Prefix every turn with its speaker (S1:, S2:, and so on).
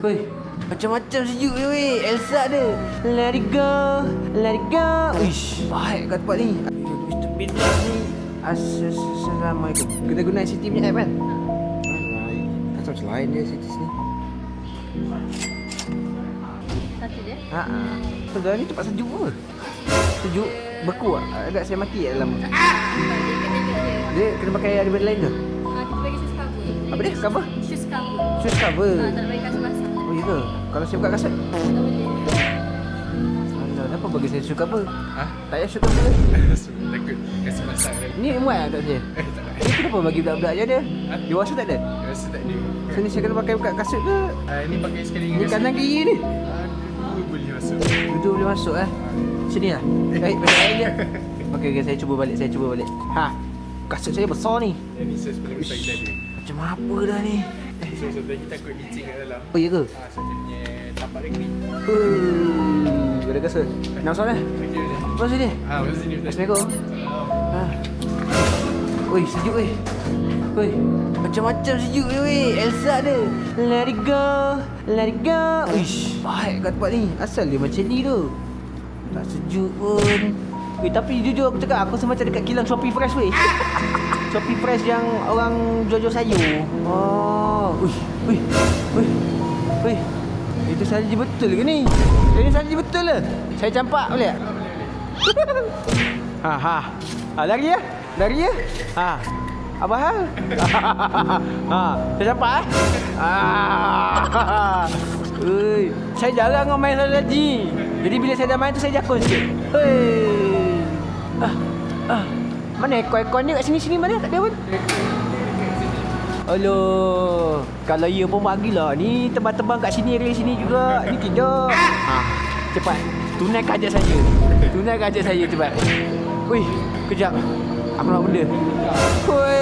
S1: Weh, macam-macam sejuk ni weh. Elsa ada. Let it go, let it go. Uish, baik kat tempat ni. Mr. Bidlas ni. Assalamualaikum. Kita guna ICT punya app kan? Alright. Macam lain dia ICT ni.
S2: Satu je?
S1: Haa. Sekarang ni tempat sejuk ke? Sejuk? Beku tak? Agak saya mati kat dalam. Dia kena pakai ada benda lain ke?
S2: Kita bagi shoes cover.
S1: Apa dia? Cover?
S2: Shoes cover.
S1: Shoes cover?
S2: Tak nak bagi kasut basah.
S1: Oh iya ke? Kalau saya buka kasut?
S2: Tak boleh.
S1: Alah, kenapa bagi saya shoes cover?
S3: Hah?
S1: Tak payah shoes cover ke?
S3: Takut kasih masak dia.
S1: Ni muat tak saya?
S3: Tak nak.
S1: Ni kenapa bagi budak-budak je ada?
S3: Ha?
S1: Dewasa tak ada?
S3: Rasa tak ada.
S1: So ni saya kena pakai buka kasut ke?
S3: Ni pakai sekali
S1: Ni kanan kiri ni?
S3: Dua boleh masuk.
S1: Duduk boleh masuk Sini lah. Baik, baik je. Okey, saya cuba balik, Ha. Kasut saya besar ni.
S3: Yang ni saya sebenarnya besar kita ada.
S1: Macam apa dah ni?
S3: So tadi takut licin kat dalam.
S1: Oh iya ke?
S3: So dia punya tapak dia clean.
S1: Ada kasut. Nak soalan?
S3: Okey je.
S1: Masuk sini.
S3: Masuk sini.
S1: Assalamualaikum. Ha. Oi, sejuk weh. Oi, macam-macam sejuk ni weh. Elsa ada. Let it go, let it go. Uish, baik kat tempat ni. Asal dia macam ni tu. Tak sejuk pun. Tapi jujur aku cakap, aku rasa macam dekat kilang Shopee Fresh weh. Shopee Fresh yang orang jual-jual sayur. Oh, Ui. Itu salji betul ke ni? Ini salji betul ke? Saya campak boleh tak? Lari ya? Apa hal? Saya campak Ui, saya jarang main salji. Jadi bila saya dah main tu saya jakun sikit. Mana ekor-ekor ni kat sini-sini mana? Tak ada pun. Aduh, kalau ia pun bagilah. Ni tebang-tebang kat sini, dari sini juga. Ni kejap. Cepat. Tunaikan ajak saya cepat. Wih, kejap. Aku nak benda. Wih.